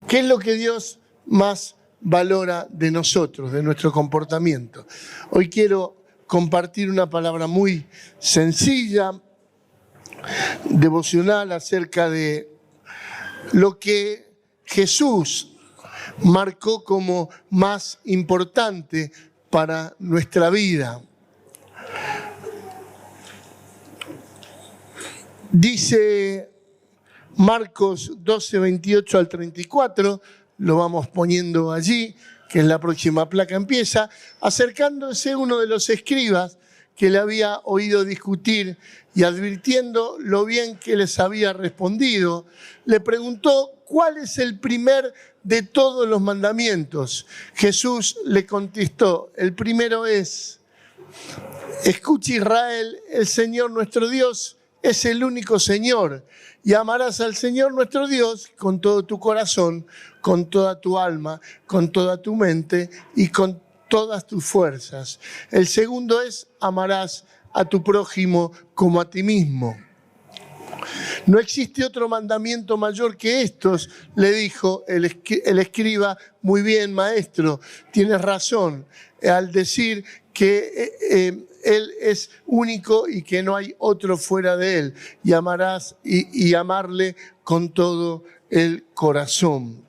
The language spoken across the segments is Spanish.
¿Qué es lo que Dios más valora de nosotros, de nuestro comportamiento? Hoy quiero compartir una palabra muy sencilla, devocional, acerca de lo que Jesús marcó como más importante para nuestra vida. Dice Marcos 12, 28 al 34, lo vamos poniendo allí, que es la próxima placa, empieza, acercándose uno de los escribas que le había oído discutir y advirtiendo lo bien que les había respondido, le preguntó cuál es el primer de todos los mandamientos. Jesús le contestó, el primero es, escucha Israel, el Señor nuestro Dios es el único Señor, y amarás al Señor nuestro Dios con todo tu corazón, con toda tu alma, con toda tu mente y con todas tus fuerzas. El segundo es, amarás a tu prójimo como a ti mismo. No existe otro mandamiento mayor que estos, le dijo el escriba. Muy bien, maestro, tienes razón al decir que Él es único y que no hay otro fuera de Él, y amarás y amarle con todo el corazón.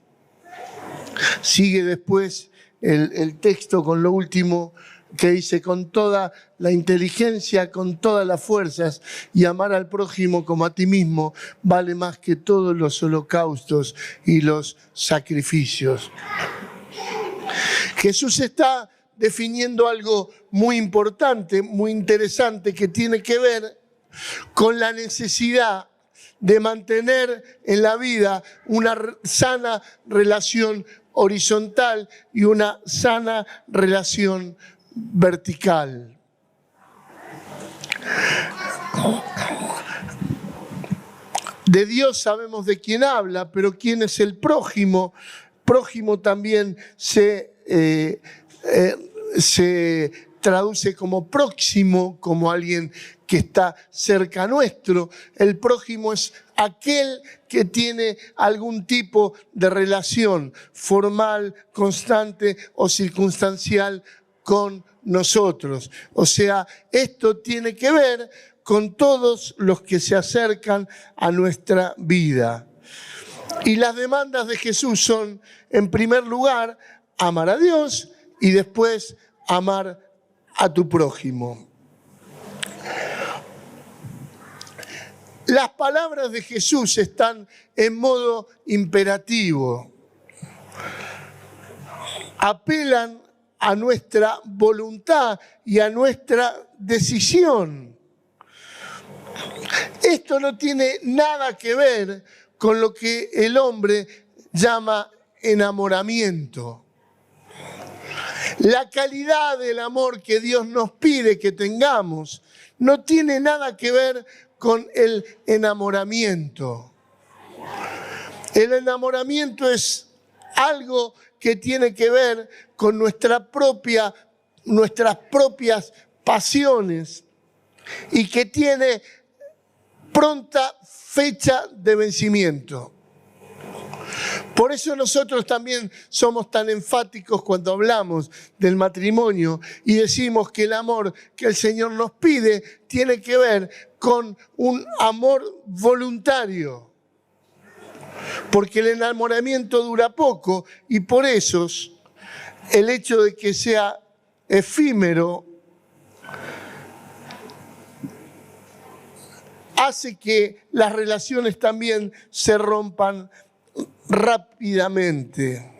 Sigue después el texto con lo último que dice, con toda la inteligencia, con todas las fuerzas, y amar al prójimo como a ti mismo vale más que todos los holocaustos y los sacrificios. Jesús está definiendo algo muy importante, muy interesante, que tiene que ver con la necesidad de mantener en la vida una sana relación horizontal y una sana relación vertical. De Dios sabemos de quién habla, pero ¿quién es el prójimo? Prójimo también se traduce como próximo, como alguien que está cerca nuestro. El prójimo es aquel que tiene algún tipo de relación formal, constante o circunstancial con nosotros. O sea, esto tiene que ver con todos los que se acercan a nuestra vida. Y las demandas de Jesús son, en primer lugar, amar a Dios y después amar a tu prójimo. Las palabras de Jesús están en modo imperativo. Apelan a nuestra voluntad y a nuestra decisión. Esto no tiene nada que ver con lo que el hombre llama enamoramiento. La calidad del amor que Dios nos pide que tengamos no tiene nada que ver con el enamoramiento. El enamoramiento es algo que tiene que ver con nuestras propias pasiones y que tiene pronta fecha de vencimiento. Por eso nosotros también somos tan enfáticos cuando hablamos del matrimonio y decimos que el amor que el Señor nos pide tiene que ver con un amor voluntario. Porque el enamoramiento dura poco y por eso el hecho de que sea efímero hace que las relaciones también se rompan rápidamente.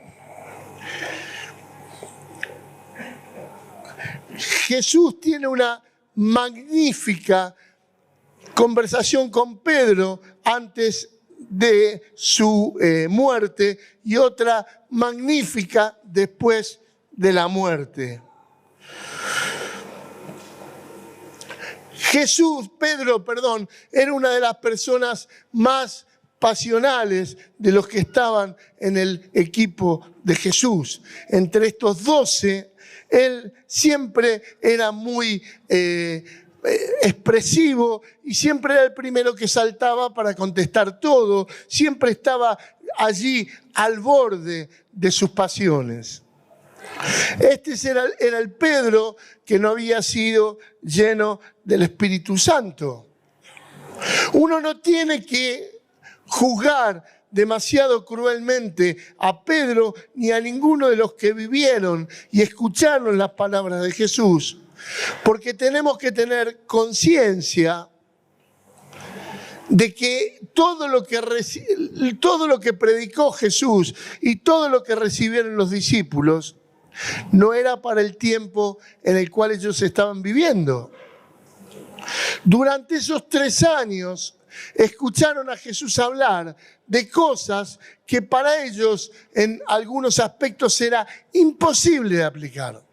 Jesús tiene una magnífica conversación con Pedro antes de su muerte y otra magnífica después de la muerte. Pedro, era una de las personas más pasionales de los que estaban en el equipo de Jesús. Entre estos 12, él siempre era muy expresivo y siempre era el primero que saltaba para contestar todo. Siempre estaba allí al borde de sus pasiones. Este era el Pedro que no había sido lleno del Espíritu Santo. Uno no tiene que juzgar demasiado cruelmente a Pedro ni a ninguno de los que vivieron y escucharon las palabras de Jesús, porque tenemos que tener conciencia de que todo lo que predicó Jesús y todo lo que recibieron los discípulos no era para el tiempo en el cual ellos estaban viviendo. Durante esos 3 años escucharon a Jesús hablar de cosas que para ellos en algunos aspectos era imposible de aplicar.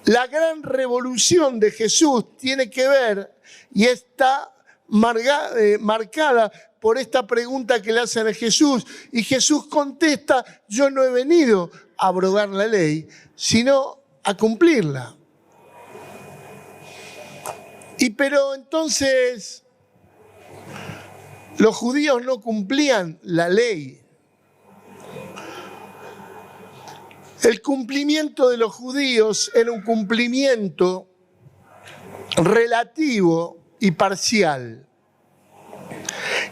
La gran revolución de Jesús tiene que ver y está marcada por esta pregunta que le hacen a Jesús. Y Jesús contesta: yo no he venido a abrogar la ley, sino a cumplirla. Pero entonces los judíos no cumplían la ley. El cumplimiento de los judíos era un cumplimiento relativo y parcial.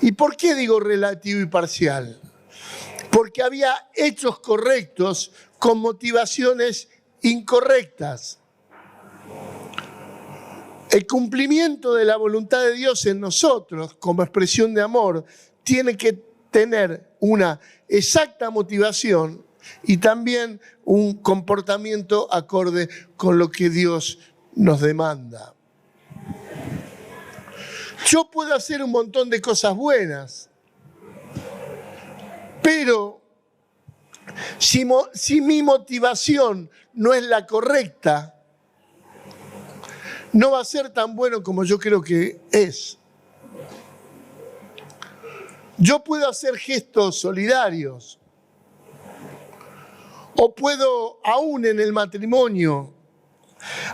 ¿Y por qué digo relativo y parcial? Porque había hechos correctos con motivaciones incorrectas. El cumplimiento de la voluntad de Dios en nosotros, como expresión de amor, tiene que tener una exacta motivación y también un comportamiento acorde con lo que Dios nos demanda. Yo puedo hacer un montón de cosas buenas, pero si mi motivación no es la correcta, no va a ser tan bueno como yo creo que es. Yo puedo hacer gestos solidarios, o puedo, aún en el matrimonio,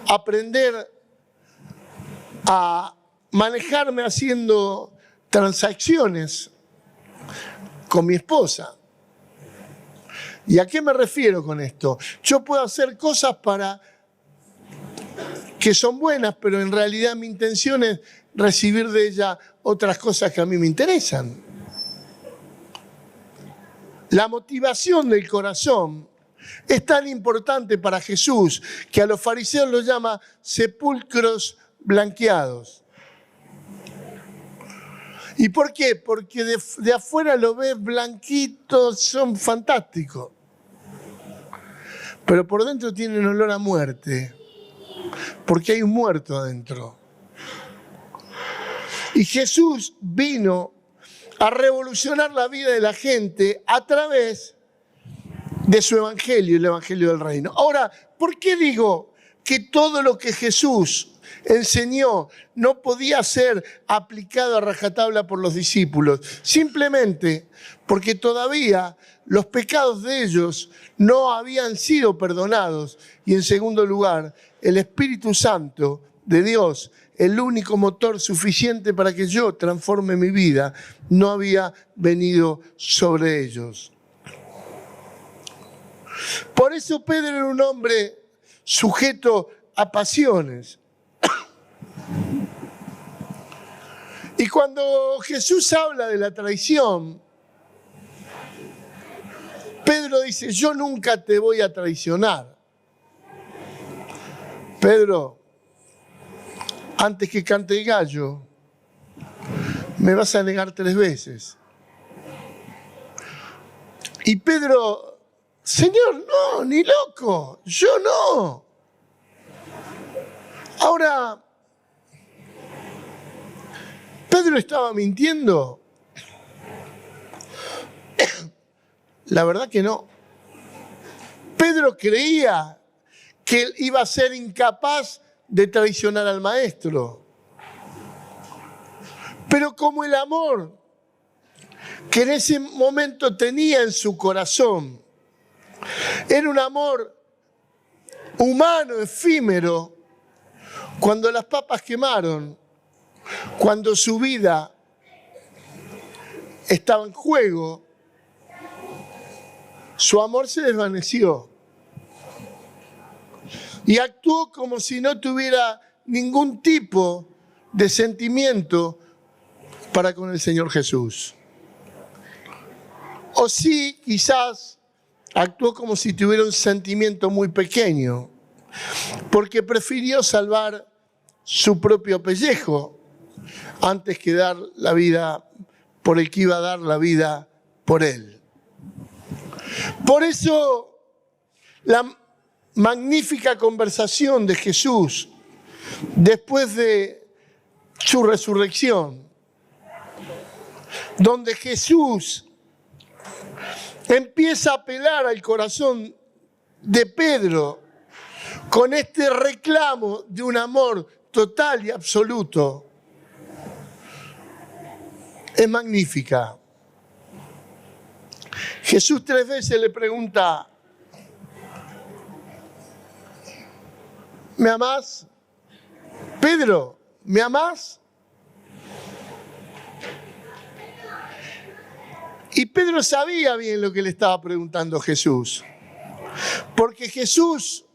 aprender a manejarme haciendo transacciones con mi esposa. ¿Y a qué me refiero con esto? Yo puedo hacer cosas que son buenas, pero en realidad mi intención es recibir de ella otras cosas que a mí me interesan. La motivación del corazón es tan importante para Jesús que a los fariseos los llama sepulcros blanqueados. ¿Y por qué? Porque de afuera lo ves blanquitos, son fantásticos. Pero por dentro tienen olor a muerte, porque hay un muerto adentro. Y Jesús vino a revolucionar la vida de la gente a través de su evangelio, el evangelio del reino. Ahora, ¿por qué digo que todo lo que Jesús enseñó no podía ser aplicado a rajatabla por los discípulos? Simplemente porque todavía los pecados de ellos no habían sido perdonados. Y en segundo lugar, el Espíritu Santo de Dios, el único motor suficiente para que yo transforme mi vida, no había venido sobre ellos. Por eso Pedro era un hombre sujeto a pasiones. Y cuando Jesús habla de la traición, Pedro dice: yo nunca te voy a traicionar. Pedro, antes que cante el gallo, me vas a negar 3 veces. Y Pedro: Señor, no, ni loco, yo no. Ahora, ¿Pedro estaba mintiendo? La verdad que no. Pedro creía que él iba a ser incapaz de traicionar al maestro. Pero como el amor que en ese momento tenía en su corazón era un amor humano, efímero, cuando las papas quemaron, cuando su vida estaba en juego, su amor se desvaneció y actuó como si no tuviera ningún tipo de sentimiento para con el Señor Jesús. O sí, quizás actuó como si tuviera un sentimiento muy pequeño, porque prefirió salvar su propio pellejo antes que dar la vida por el que iba a dar la vida por él. Por eso, la magnífica conversación de Jesús después de su resurrección, donde Jesús empieza a apelar al corazón de Pedro con este reclamo de un amor total y absoluto, es magnífica. Jesús 3 veces le pregunta: ¿me amás? Pedro, ¿me amás? Y Pedro sabía bien lo que le estaba preguntando Jesús, porque Jesús,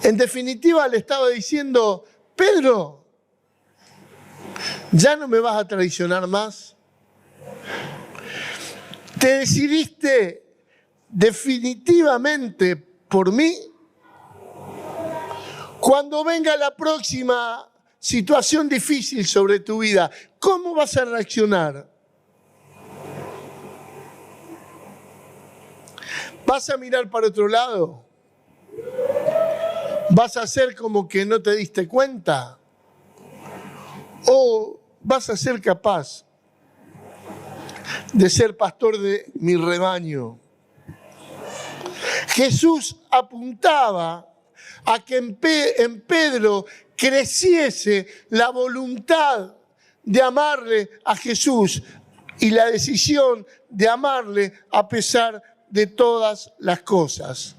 en definitiva, le estaba diciendo: Pedro, ¿ya no me vas a traicionar más? ¿Te decidiste definitivamente por mí? Cuando venga la próxima situación difícil sobre tu vida, ¿cómo vas a reaccionar? ¿Vas a mirar para otro lado? ¿Vas a hacer como que no te diste cuenta? ¿O vas a ser capaz de ser pastor de mi rebaño? Jesús apuntaba a que en Pedro creciese la voluntad de amarle a Jesús y la decisión de amarle a pesar de todas las cosas.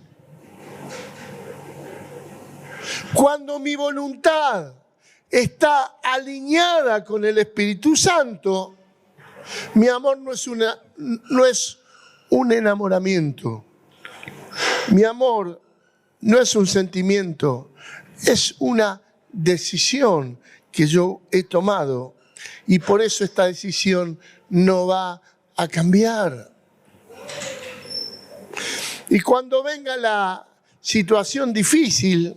Cuando mi voluntad está alineada con el Espíritu Santo, mi amor no es un enamoramiento. Mi amor no es un sentimiento, es una decisión que yo he tomado y por eso esta decisión no va a cambiar. Y cuando venga la situación difícil,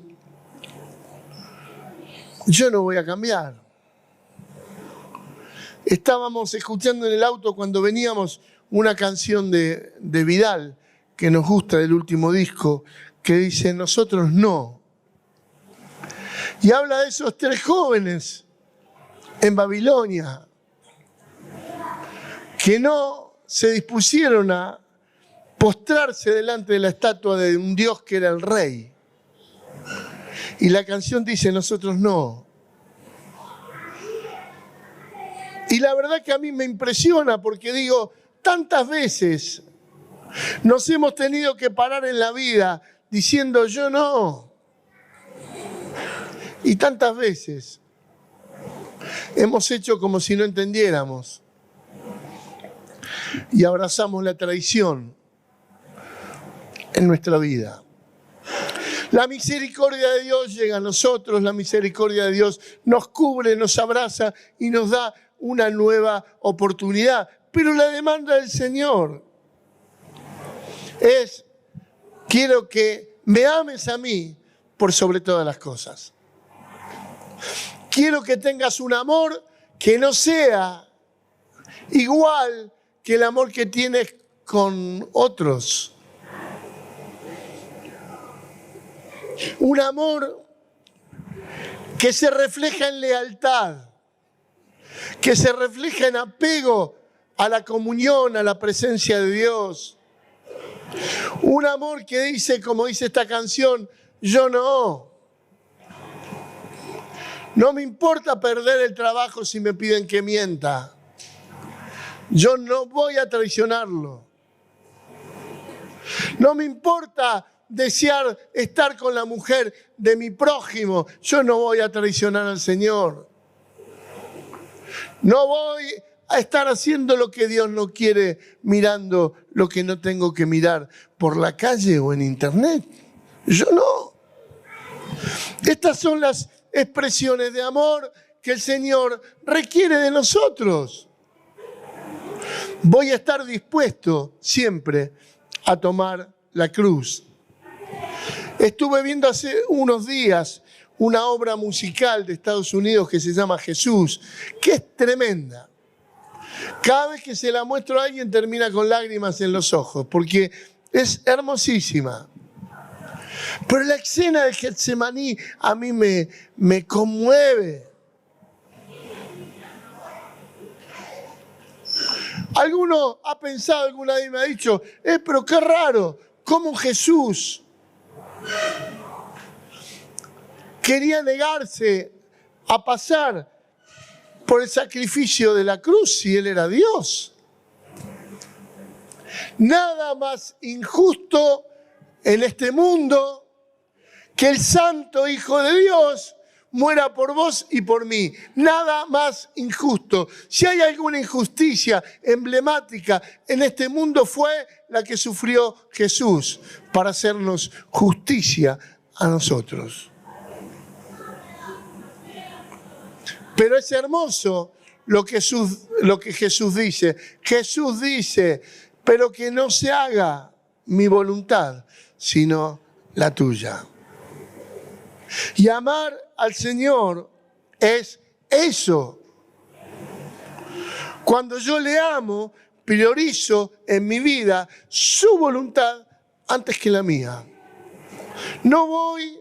yo no voy a cambiar. Estábamos escuchando en el auto cuando veníamos una canción de Vidal que nos gusta del último disco, que dice: nosotros no. Y habla de esos 3 jóvenes en Babilonia que no se dispusieron a postrarse delante de la estatua de un Dios que era el rey. Y la canción dice: nosotros no. Y la verdad que a mí me impresiona porque digo, tantas veces nos hemos tenido que parar en la vida diciendo yo no. Y tantas veces hemos hecho como si no entendiéramos. Y abrazamos la traición en nuestra vida. La misericordia de Dios llega a nosotros, la misericordia de Dios nos cubre, nos abraza y nos da una nueva oportunidad. Pero la demanda del Señor es: quiero que me ames a mí por sobre todas las cosas. Quiero que tengas un amor que no sea igual que el amor que tienes con otros. Un amor que se refleja en lealtad, que se refleja en apego a la comunión, a la presencia de Dios. Un amor que dice, como dice esta canción, yo no. No me importa perder el trabajo si me piden que mienta. Yo no voy a traicionarlo. No me importa desear estar con la mujer de mi prójimo. Yo no voy a traicionar al Señor. No voy a estar haciendo lo que Dios no quiere, mirando lo que no tengo que mirar por la calle o en internet. Yo no. Estas son las expresiones de amor que el Señor requiere de nosotros. Voy a estar dispuesto siempre a tomar la cruz. Estuve viendo hace unos días una obra musical de Estados Unidos que se llama Jesús, que es tremenda. Cada vez que se la muestro a alguien termina con lágrimas en los ojos, porque es hermosísima. Pero la escena de Getsemaní a mí me conmueve. Alguno ha pensado, alguna vez me ha dicho, pero qué raro, cómo Jesús quería negarse a pasar por el sacrificio de la cruz si Él era Dios. Nada más injusto en este mundo que el Santo Hijo de Dios muera por vos y por mí. Nada más injusto. Si hay alguna injusticia emblemática en este mundo fue la que sufrió Jesús para hacernos justicia a nosotros. Pero es hermoso lo que Jesús dice. Jesús dice, pero que no se haga mi voluntad, sino la tuya. Y amar al Señor es eso. Cuando yo le amo, priorizo en mi vida su voluntad antes que la mía. No voy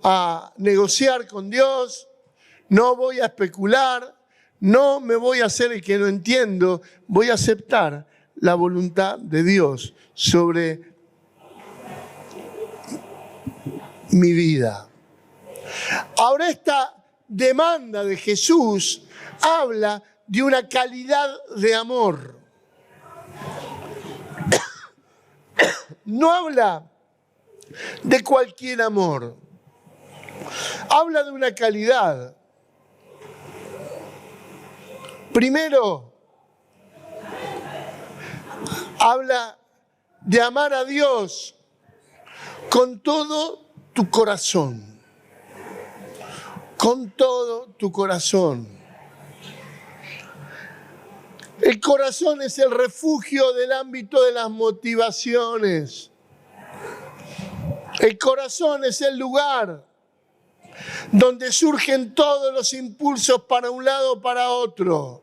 a negociar con Dios, no voy a especular, no me voy a hacer el que no entiendo, voy a aceptar la voluntad de Dios sobre mi vida. Ahora esta demanda de Jesús habla de una calidad de amor. No habla de cualquier amor. Habla de una calidad. Primero, habla de amar a Dios con todo tu corazón. Con todo tu corazón. El corazón es el refugio del ámbito de las motivaciones. El corazón es el lugar donde surgen todos los impulsos para un lado o para otro.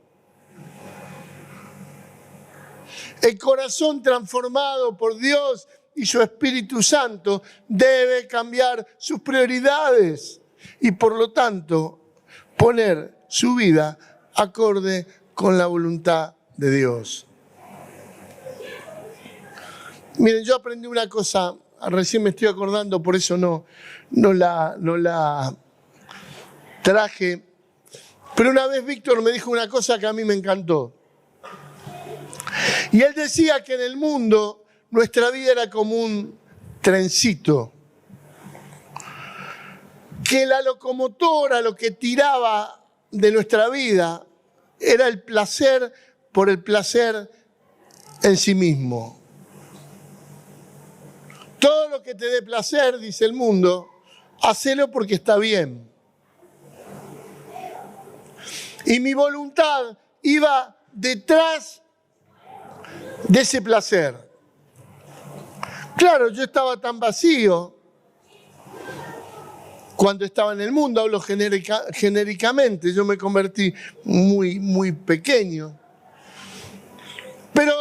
El corazón transformado por Dios y su Espíritu Santo debe cambiar sus prioridades y por lo tanto poner su vida acorde con la voluntad de Dios. Miren, yo aprendí una cosa, recién me estoy acordando, por eso no la traje, pero una vez Víctor me dijo una cosa que a mí me encantó. Y él decía que en el mundo nuestra vida era como un trencito, que la locomotora, lo que tiraba de nuestra vida, era el placer por el placer en sí mismo. Todo lo que te dé placer, dice el mundo, hacelo porque está bien. Y mi voluntad iba detrás de ese placer. Claro, yo estaba tan vacío cuando estaba en el mundo, hablo genéricamente, yo me convertí muy pequeño. Pero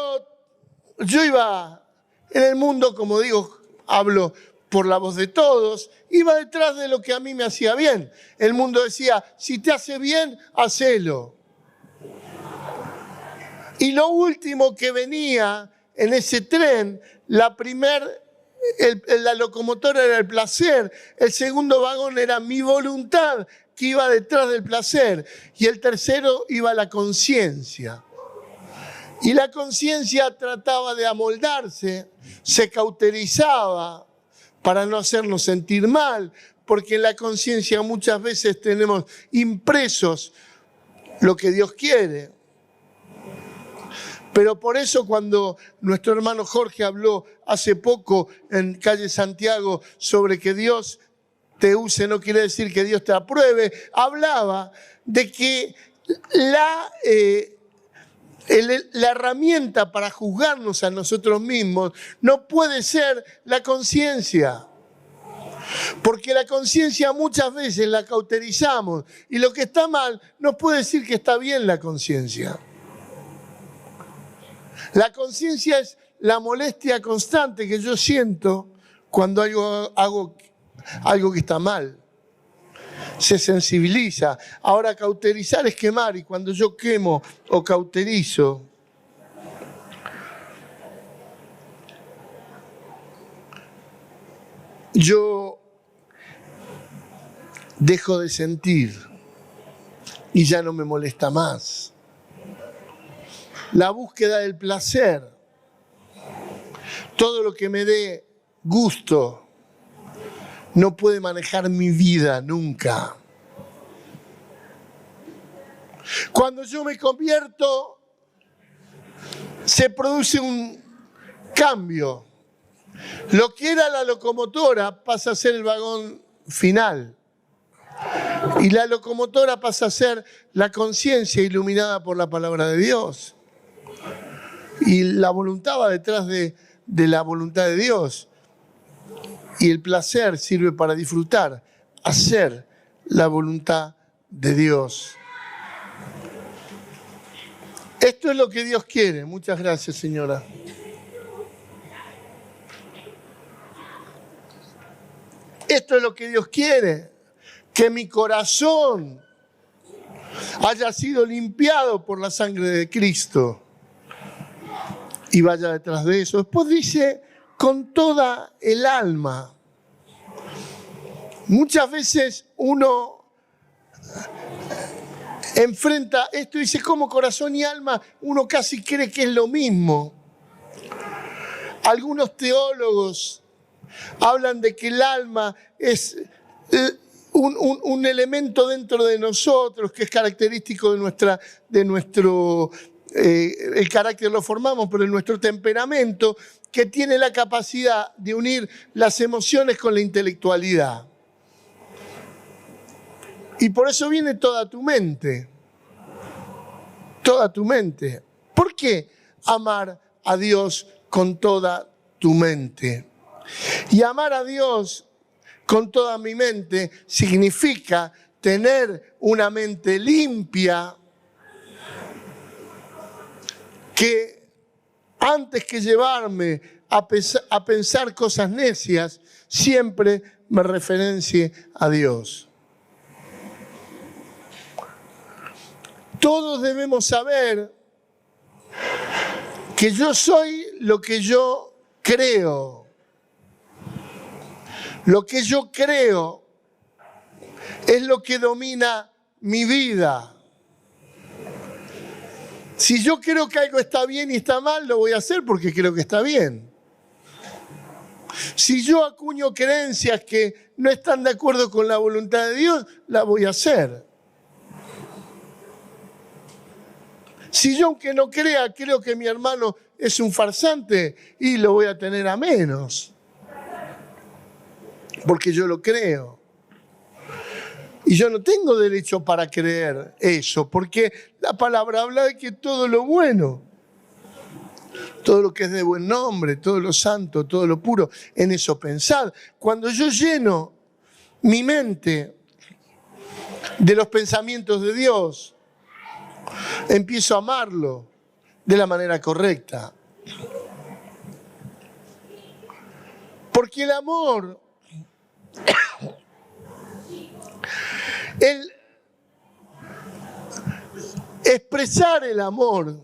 yo iba en el mundo, como digo, hablo por la voz de todos, iba detrás de lo que a mí me hacía bien. El mundo decía, si te hace bien, hacelo. Y lo último que venía en ese tren, la locomotora era el placer, el segundo vagón era mi voluntad que iba detrás del placer y el tercero iba la conciencia. Y la conciencia trataba de amoldarse, se cauterizaba para no hacernos sentir mal, porque en la conciencia muchas veces tenemos impresos lo que Dios quiere. Pero por eso cuando nuestro hermano Jorge habló hace poco en Calle Santiago sobre que Dios te use, no quiere decir que Dios te apruebe, hablaba de que la herramienta para juzgarnos a nosotros mismos no puede ser la conciencia. Porque la conciencia muchas veces la cauterizamos y lo que está mal nos puede decir que está bien la conciencia. La conciencia es la molestia constante que yo siento cuando hago algo que está mal. Se sensibiliza. Ahora, cauterizar es quemar, y cuando yo quemo o cauterizo, yo dejo de sentir y ya no me molesta más. La búsqueda del placer, todo lo que me dé gusto, no puede manejar mi vida nunca. Cuando yo me convierto, se produce un cambio. Lo que era la locomotora pasa a ser el vagón final. Y la locomotora pasa a ser la conciencia iluminada por la palabra de Dios. Y la voluntad va detrás de la voluntad de Dios. Y el placer sirve para disfrutar, hacer la voluntad de Dios. Esto es lo que Dios quiere. Muchas gracias, señora. Esto es lo que Dios quiere. Que mi corazón haya sido limpiado por la sangre de Cristo. Y vaya detrás de eso. Después dice, con toda el alma. Muchas veces uno enfrenta esto y dice, como corazón y alma, uno casi cree que es lo mismo. Algunos teólogos hablan de que el alma es un elemento dentro de nosotros que es característico de nuestro el carácter lo formamos, pero en nuestro temperamento, que tiene la capacidad de unir las emociones con la intelectualidad. Y por eso viene toda tu mente. Toda tu mente. ¿Por qué amar a Dios con toda tu mente? Y amar a Dios con toda mi mente significa tener una mente limpia que antes que llevarme a pensar cosas necias, siempre me referencie a Dios. Todos debemos saber que yo soy lo que yo creo. Lo que yo creo es lo que domina mi vida. Si yo creo que algo está bien y está mal, lo voy a hacer porque creo que está bien. Si yo acuño creencias que no están de acuerdo con la voluntad de Dios, las voy a hacer. Si yo, aunque no crea, creo que mi hermano es un farsante, y lo voy a tener a menos. Porque yo lo creo. Y yo no tengo derecho para creer eso, porque la palabra habla de que todo lo bueno, todo lo que es de buen nombre, todo lo santo, todo lo puro, en eso pensad. Cuando yo lleno mi mente de los pensamientos de Dios, empiezo a amarlo de la manera correcta. Porque el amor, el expresar el amor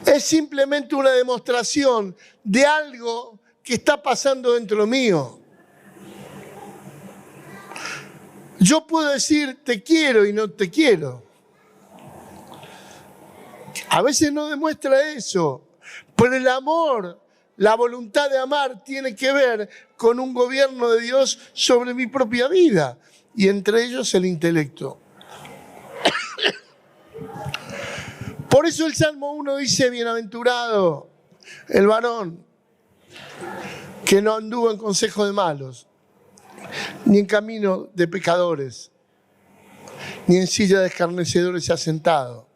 es simplemente una demostración de algo que está pasando dentro mío. Yo puedo decir te quiero y no te quiero. A veces no demuestra eso, pero el amor, la voluntad de amar tiene que ver con un gobierno de Dios sobre mi propia vida, y entre ellos el intelecto. Por eso el Salmo 1 dice, bienaventurado el varón que no anduvo en consejo de malos, ni en camino de pecadores, ni en silla de escarnecedores se ha sentado,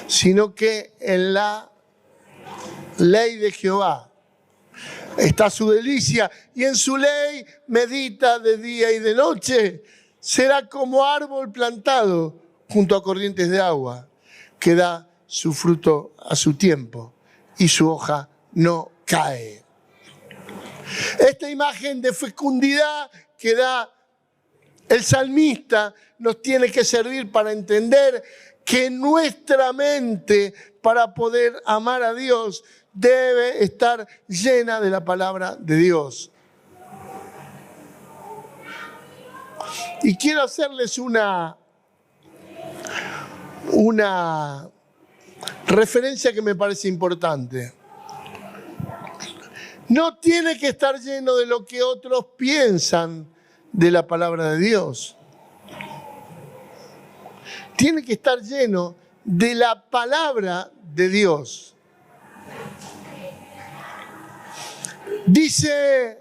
sino que en la ley de Jehová está su delicia, y en su ley medita de día y de noche. Será como árbol plantado junto a corrientes de agua, que da su fruto a su tiempo, y su hoja no cae. Esta imagen de fecundidad que da el salmista nos tiene que servir para entender que nuestra mente, para poder amar a Dios, debe estar llena de la palabra de Dios. Y quiero hacerles una referencia que me parece importante. No tiene que estar lleno de lo que otros piensan de la palabra de Dios. Tiene que estar lleno de la palabra de Dios. Dice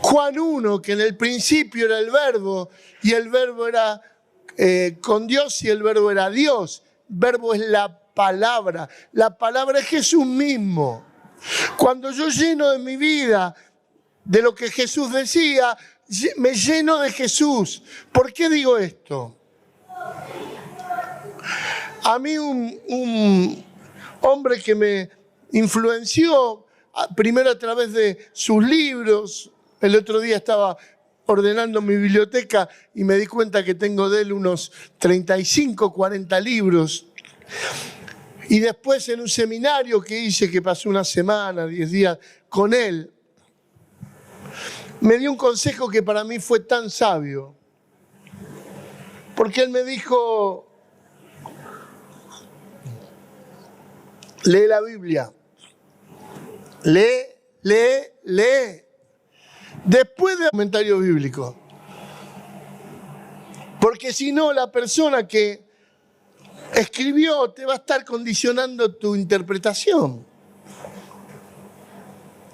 Juan 1 que en el principio era el verbo, y el verbo era con Dios, y el verbo era Dios. El verbo es la palabra. La palabra es Jesús mismo. Cuando yo lleno de mi vida de lo que Jesús decía, me lleno de Jesús. ¿Por qué digo esto? A mí un hombre que me influenció, primero a través de sus libros. El otro día estaba ordenando mi biblioteca y me di cuenta que tengo de él unos 35, 40 libros. Y después en un seminario que hice, que pasé una semana, 10 días con él, me dio un consejo que para mí fue tan sabio. Porque él me dijo, lee la Biblia. Lee. Después del comentario bíblico. Porque si no, la persona que escribió te va a estar condicionando tu interpretación.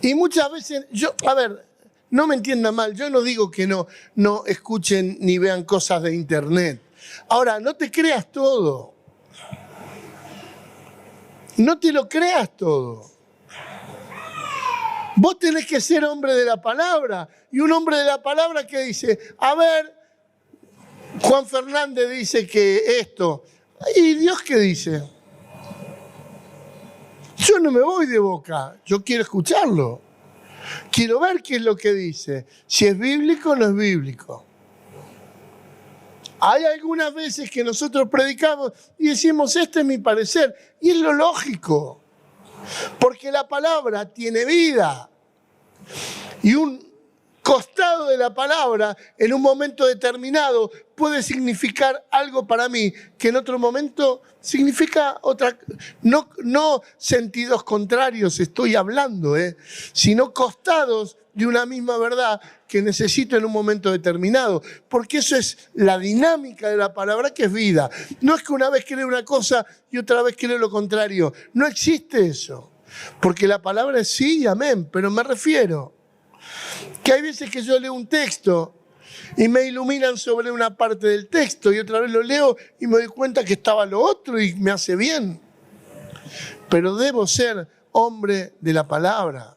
Y muchas veces, no me entiendan mal, yo no digo que no escuchen ni vean cosas de internet. Ahora, no te creas todo. No te lo creas todo. Vos tenés que ser hombre de la palabra. Y un hombre de la palabra que dice, a ver, Juan Fernández dice que esto. ¿Y Dios qué dice? Yo no me voy de boca, yo quiero escucharlo. Quiero ver qué es lo que dice. Si es bíblico o no es bíblico. Hay algunas veces que nosotros predicamos y decimos, este es mi parecer. Y es lo lógico. Porque la palabra tiene vida. Y un costado de la palabra en un momento determinado puede significar algo para mí que en otro momento significa otra. No sentidos contrarios estoy hablando, sino costados de una misma verdad que necesito en un momento determinado. Porque eso es la dinámica de la palabra, que es vida. No es que una vez creo una cosa y otra vez creo lo contrario. No existe eso. Porque la palabra es sí y amén, pero me refiero que hay veces que yo leo un texto y me iluminan sobre una parte del texto y otra vez lo leo y me doy cuenta que estaba lo otro y me hace bien. Pero debo ser hombre de la palabra.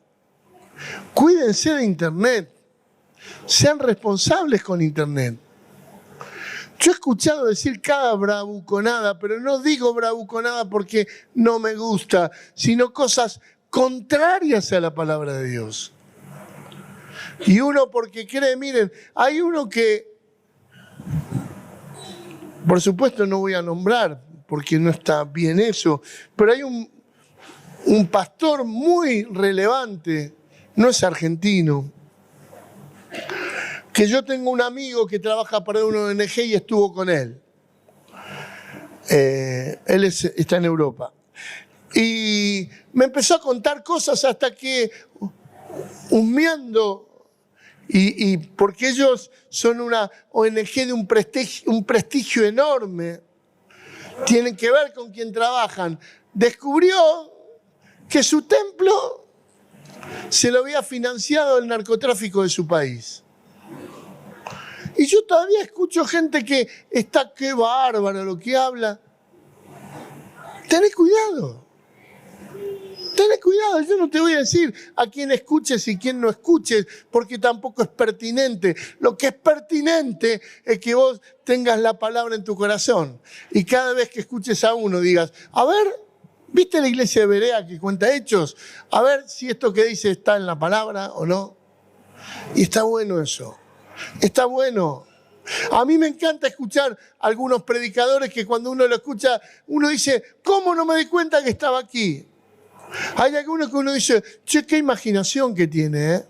Cuídense de internet. Sean responsables con internet. Yo he escuchado decir cada bravuconada, pero no digo bravuconada porque no me gusta, sino cosas contrarias a la palabra de Dios. Y uno porque cree, miren, hay uno que, por supuesto no voy a nombrar porque no está bien eso, pero hay un pastor muy relevante, no es argentino, que yo tengo un amigo que trabaja para una ONG y estuvo con él. Él está en Europa. Y me empezó a contar cosas hasta que, husmeando, y porque ellos son una ONG de un prestigio enorme, tienen que ver con quien trabajan. Descubrió que su templo se lo había financiado el narcotráfico de su país. Y yo todavía escucho gente que está, qué bárbaro lo que habla. Tenés cuidado. Tenés cuidado, yo no te voy a decir a quién escuches y quién no escuches, porque tampoco es pertinente. Lo que es pertinente es que vos tengas la palabra en tu corazón. Y cada vez que escuches a uno digas, a ver, ¿viste la iglesia de Berea que cuenta hechos? A ver si esto que dice está en la palabra o no. Y está bueno eso. Está bueno. A mí me encanta escuchar a algunos predicadores que cuando uno lo escucha, uno dice, ¿cómo no me di cuenta que estaba aquí? Hay algunos que uno dice, che, qué imaginación que tiene, ¿eh?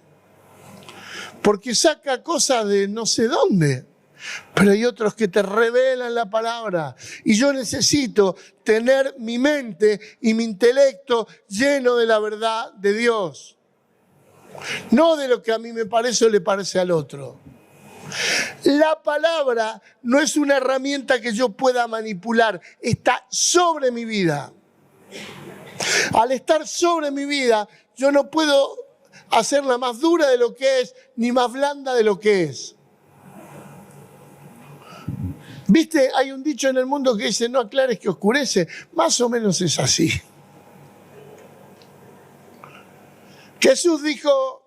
Porque saca cosas de no sé dónde. Pero hay otros que te revelan la palabra. Y yo necesito tener mi mente y mi intelecto lleno de la verdad de Dios. No de lo que a mí me parece o le parece al otro. La palabra no es una herramienta que yo pueda manipular. Está sobre mi vida. Al estar sobre mi vida, yo no puedo hacerla más dura de lo que es, ni más blanda de lo que es. ¿Viste? Hay un dicho en el mundo que dice, no aclares que oscurece. Más o menos es así. Jesús dijo,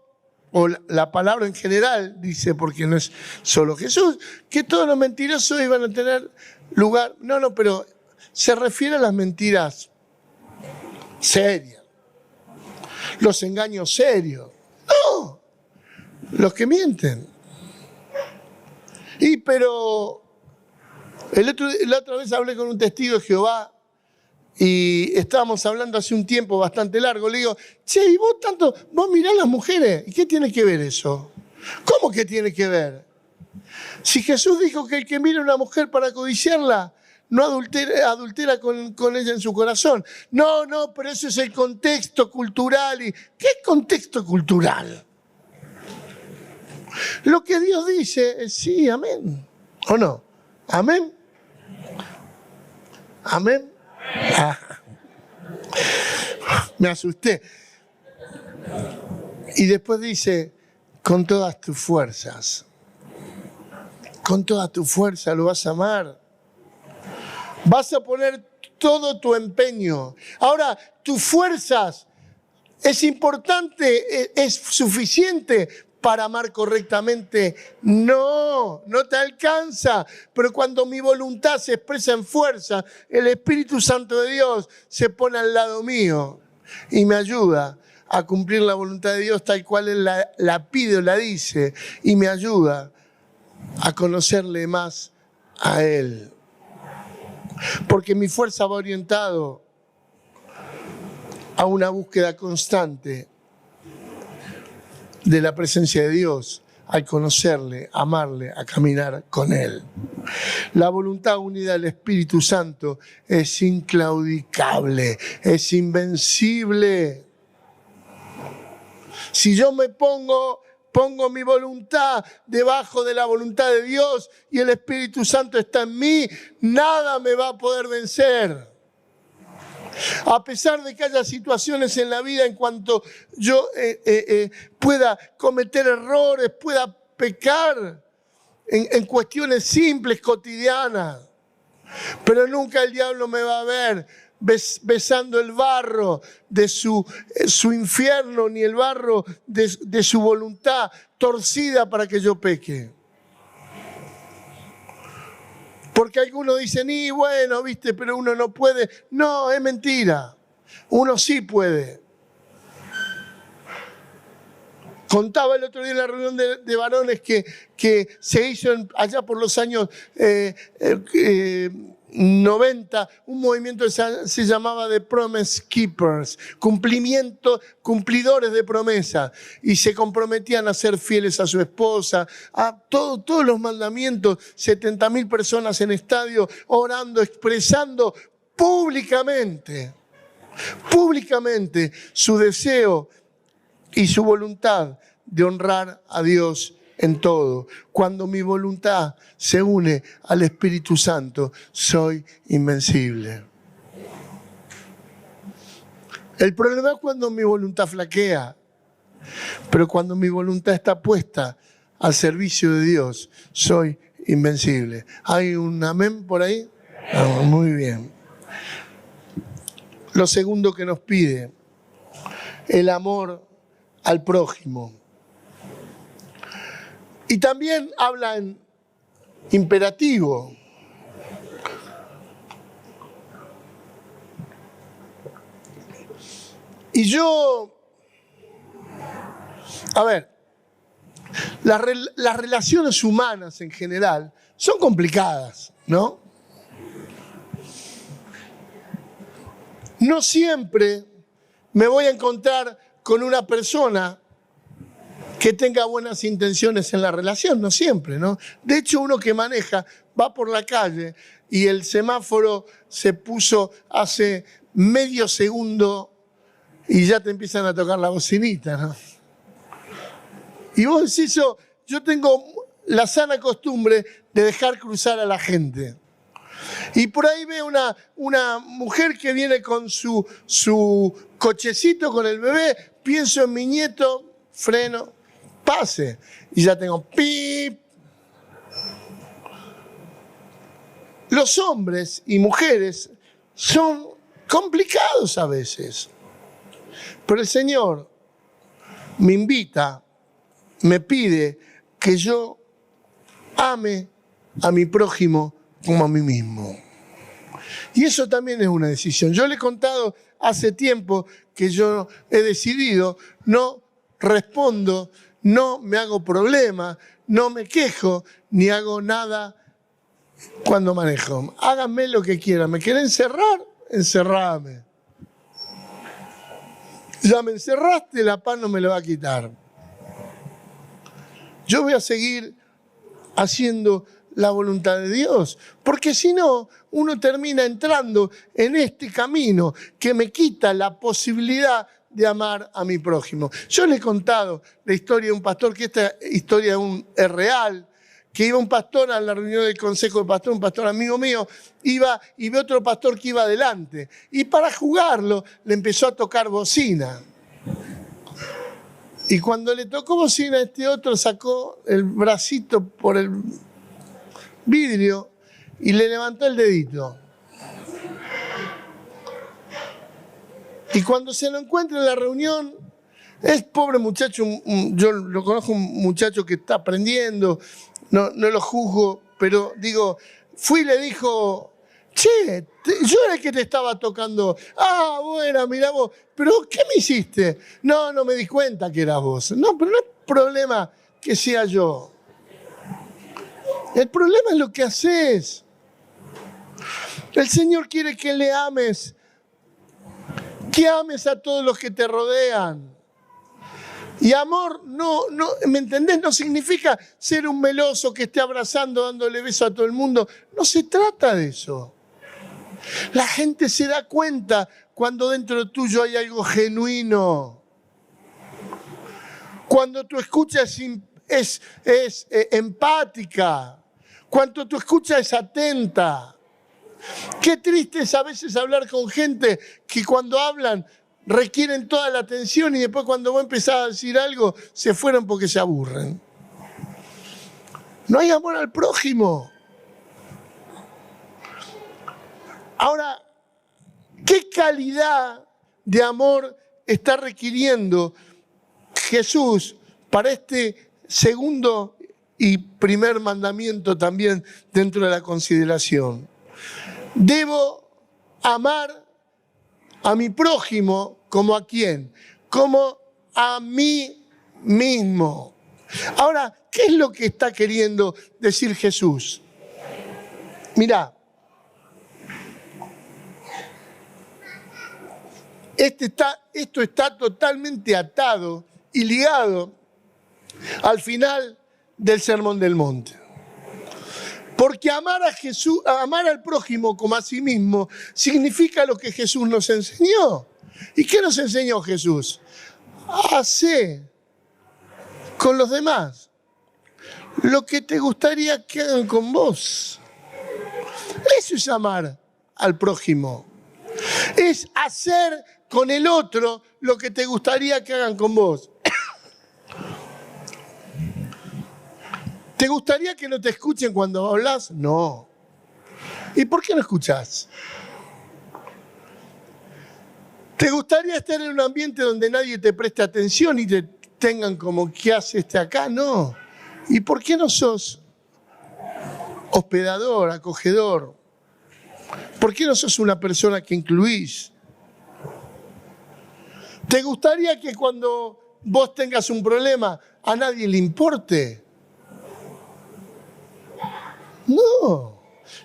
o la palabra en general dice, porque no es solo Jesús, que todos los mentirosos iban a tener lugar. No, pero se refiere a las mentiras serias, los engaños serios. No, los que mienten. Pero la otra vez hablé con un testigo de Jehová y estábamos hablando hace un tiempo bastante largo. Le digo, che, ¿y vos mirás las mujeres? ¿Y qué tiene que ver eso? ¿Cómo que tiene que ver? Si Jesús dijo que el que mira a una mujer para codiciarla, no adultera con ella en su corazón. No, pero ese es el contexto cultural. ¿Qué contexto cultural? Lo que Dios dice es sí, amén. ¿O no? ¿Amén? ¿Amén? Ah, me asusté. Y después dice, con todas tus fuerzas. Con toda tu fuerza lo vas a amar. Vas a poner todo tu empeño. Ahora, tus fuerzas es importante, es suficiente para amar correctamente. No te alcanza. Pero cuando mi voluntad se expresa en fuerza, el Espíritu Santo de Dios se pone al lado mío y me ayuda a cumplir la voluntad de Dios tal cual Él la pide o la dice, y me ayuda a conocerle más a Él. Porque mi fuerza va orientado a una búsqueda constante de la presencia de Dios, al conocerle, amarle, a caminar con Él. La voluntad unida al Espíritu Santo es inclaudicable, es invencible. Si yo me pongo mi voluntad debajo de la voluntad de Dios y el Espíritu Santo está en mí, nada me va a poder vencer. A pesar de que haya situaciones en la vida en cuanto yo pueda cometer errores, pueda pecar en cuestiones simples, cotidianas, pero nunca el diablo me va a ver besando el barro de su infierno, ni el barro de su voluntad torcida para que yo peque. Porque algunos dicen, y bueno, viste, pero uno no puede. No, es mentira. Uno sí puede. Contaba el otro día en la reunión de varones que se hizo allá por los años 90, un movimiento que se llamaba The Promise Keepers, cumplidores de promesa, y se comprometían a ser fieles a su esposa, a todos los mandamientos, 70.000 personas en estadio orando, expresando públicamente su deseo y su voluntad de honrar a Dios en todo. Cuando mi voluntad se une al Espíritu Santo, soy invencible. El problema es cuando mi voluntad flaquea, pero cuando mi voluntad está puesta al servicio de Dios, soy invencible. ¿Hay un amén por ahí? No, muy bien. Lo segundo que nos pide, el amor al prójimo. Y también habla en imperativo. Y yo, a ver, las relaciones humanas en general son complicadas, ¿no? No siempre me voy a encontrar con una persona que tenga buenas intenciones en la relación, no siempre, ¿no? De hecho, uno que maneja va por la calle y el semáforo se puso hace medio segundo y ya te empiezan a tocar la bocinita, ¿no? Y vos decís, yo tengo la sana costumbre de dejar cruzar a la gente. Y por ahí veo una mujer que viene con su cochecito con el bebé, pienso en mi nieto, freno, pase. Y ya tengo pip. Los hombres y mujeres son complicados a veces. Pero el Señor me invita, me pide que yo ame a mi prójimo como a mí mismo. Y eso también es una decisión. Yo le he contado hace tiempo que yo he decidido, no respondo, no me hago problema, no me quejo, ni hago nada cuando manejo. Háganme lo que quieran. ¿Me quieren encerrar? Encerrame. Ya me encerraste, la paz no me lo va a quitar. Yo voy a seguir haciendo la voluntad de Dios, porque si no, uno termina entrando en este camino que me quita la posibilidad de amar a mi prójimo. Yo le he contado la historia de un pastor, que esta historia es real, que iba un pastor a la reunión del consejo de pastor, un pastor amigo mío, iba y ve otro pastor que iba adelante, y para jugarlo le empezó a tocar bocina. Y cuando le tocó bocina, este otro sacó el bracito por el vidrio y le levantó el dedito. Y cuando se lo encuentra en la reunión, es pobre muchacho, yo lo conozco, un muchacho que está aprendiendo, no lo juzgo, pero digo, fui y le dijo, che, yo era el que te estaba tocando. Ah, bueno, mirá vos, pero ¿qué me hiciste? No me di cuenta que eras vos. No, pero no es problema que sea yo. El problema es lo que haces. El Señor quiere que le ames, que ames a todos los que te rodean. Y amor, ¿me entendés? No significa ser un meloso que esté abrazando, dándole beso a todo el mundo. No se trata de eso. La gente se da cuenta cuando dentro tuyo hay algo genuino. Cuando tu escucha es empática. Cuando tu escucha es atenta. Qué triste es a veces hablar con gente que cuando hablan requieren toda la atención y después cuando vos empezás a decir algo se fueron porque se aburren. No hay amor al prójimo. Ahora, ¿qué calidad de amor está requiriendo Jesús para este segundo y primer mandamiento también dentro de la consideración? Debo amar a mi prójimo como a quién, como a mí mismo. Ahora, ¿qué es lo que está queriendo decir Jesús? Mirá, esto está totalmente atado y ligado al final del Sermón del Monte. Porque amar a Jesús, amar al prójimo como a sí mismo, significa lo que Jesús nos enseñó. ¿Y qué nos enseñó Jesús? Hacé con los demás lo que te gustaría que hagan con vos. Eso es amar al prójimo. Es hacer con el otro lo que te gustaría que hagan con vos. ¿Te gustaría que no te escuchen cuando hablas? No. ¿Y por qué no escuchás? ¿Te gustaría estar en un ambiente donde nadie te preste atención y te tengan como, ¿qué hace este acá? No. ¿Y por qué no sos hospedador, acogedor? ¿Por qué no sos una persona que incluís? ¿Te gustaría que cuando vos tengas un problema a nadie le importe? No.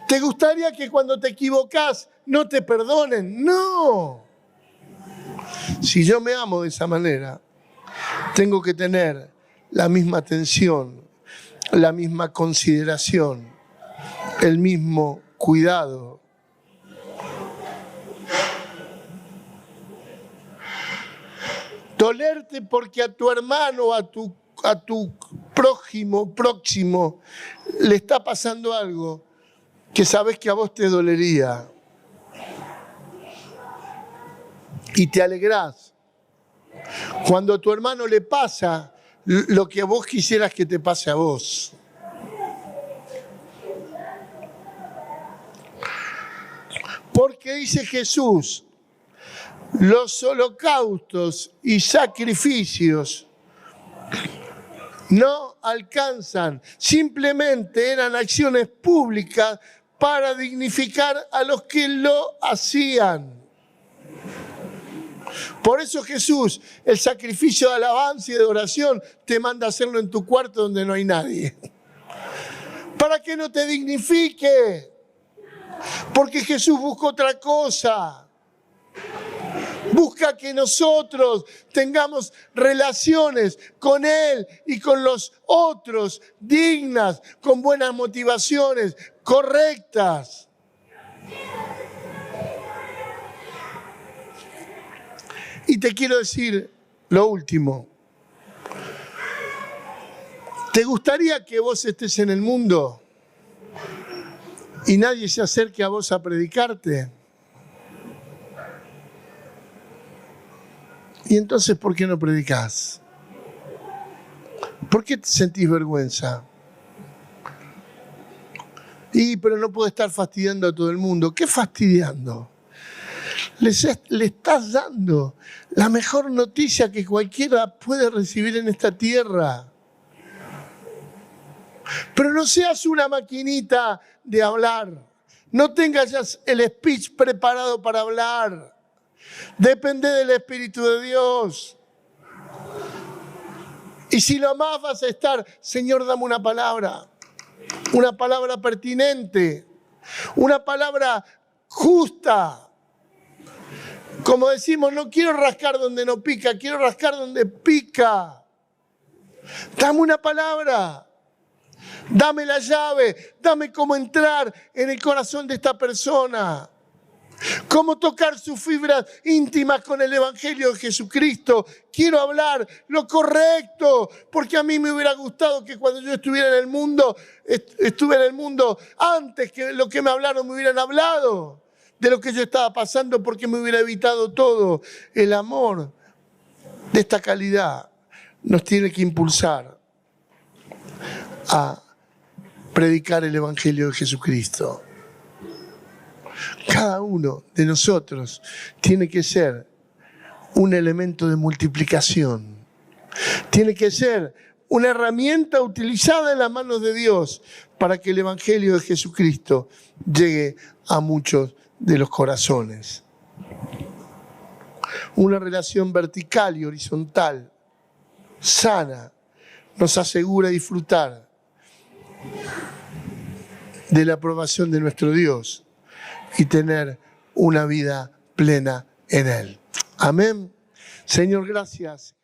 ¿Te gustaría que cuando te equivocás no te perdonen? No. Si yo me amo de esa manera, tengo que tener la misma atención, la misma consideración, el mismo cuidado. Dolerte porque a tu hermano, a tu próximo, le está pasando algo que sabes que a vos te dolería. Y te alegrás cuando a tu hermano le pasa lo que vos quisieras que te pase a vos. Porque dice Jesús, los holocaustos y sacrificios no alcanzan, simplemente eran acciones públicas para dignificar a los que lo hacían. Por eso Jesús, el sacrificio de alabanza y de oración, te manda a hacerlo en tu cuarto donde no hay nadie. Para que no te dignifique. Porque Jesús busca otra cosa. Busca que nosotros tengamos relaciones con Él y con los otros dignas, con buenas motivaciones, correctas. Y te quiero decir lo último. ¿Te gustaría que vos estés en el mundo y nadie se acerque a vos a predicarte? ¿Y entonces por qué no predicás? ¿Por qué te sentís vergüenza? Pero no puedo estar fastidiando a todo el mundo. ¿Qué fastidiando? Le estás dando la mejor noticia que cualquiera puede recibir en esta tierra. Pero no seas una maquinita de hablar. No tengas ya el speech preparado para hablar. Depende del Espíritu de Dios. Y si lo más vas a estar, Señor, dame una palabra pertinente, una palabra justa. Como decimos, no quiero rascar donde no pica, quiero rascar donde pica. Dame una palabra. Dame la llave, dame cómo entrar en el corazón de esta persona. Cómo tocar sus fibras íntimas con el Evangelio de Jesucristo. Quiero hablar lo correcto, porque a mí me hubiera gustado que cuando yo estuviera en el mundo, antes que lo que me hablaron me hubieran hablado de lo que yo estaba pasando, porque me hubiera evitado todo. El amor de esta calidad nos tiene que impulsar a predicar el Evangelio de Jesucristo. Cada uno de nosotros tiene que ser un elemento de multiplicación. Tiene que ser una herramienta utilizada en las manos de Dios para que el Evangelio de Jesucristo llegue a muchos de los corazones. Una relación vertical y horizontal, sana, nos asegura disfrutar de la aprobación de nuestro Dios y tener una vida plena en Él. Amén. Señor, gracias.